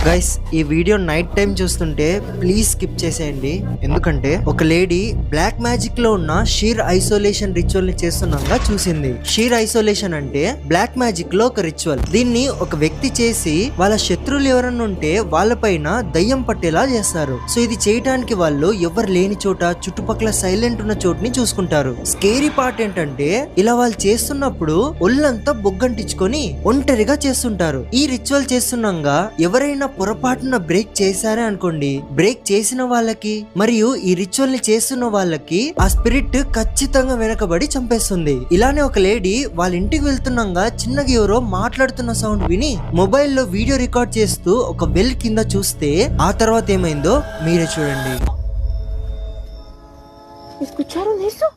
Guys ఈ video night time చూస్తుంటే please skip చేసేయండి. ఎందుకంటే ఒక లేడీ బ్లాక్ మ్యాజిక్ లో ఉన్న షీర్ ఐసోలేషన్ రిచువల్ ని చేస్తున్నాగా చూసింది. షీర్ ఐసోలేషన్ అంటే బ్లాక్ మ్యాజిక్ లో ఒక రిచువల్. దీన్ని ఒక వ్యక్తి చేసి వాళ్ళ శత్రువులు ఎవరన్నా ఉంటే వాళ్ళపైన దయ్యం పట్టేలా చేస్తారు. సో ఇది చేయడానికి వాళ్ళు ఎవరు లేని చోట చుట్టుపక్కల సైలెంట్ ఉన్న చోటుని చూసుకుంటారు. స్కేరీ పార్ట్ ఏంటంటే ఇలా వాళ్ళు చేస్తున్నప్పుడు ఒళ్ళంతా బొగ్గంటించుకొని ఒంటరిగా చేస్తుంటారు. ఈ రిచువల్ చేస్తున్నాగా ఎవరైనా పొరపాటున బ్రేక్ చేశారే అనుకోండి, బ్రేక్ చేసిన వాళ్ళకి మరియు ఈ రిచువల్ ని చేస్తున్న వాళ్ళకి ఆ స్పిరిట్ ఖచ్చితంగా వెనకబడి చంపేస్తుంది. ఇలానే ఒక లేడీ వాళ్ళ ఇంటికి వెళ్తున్నాగా చిన్నగా ఎవరో మాట్లాడుతున్న సౌండ్ విని మొబైల్లో వీడియో రికార్డ్ చేస్తూ ఒక వెల్ కింద చూస్తే ఆ తర్వాత ఏమైందో మీరే చూడండి. ¿Escucharon eso?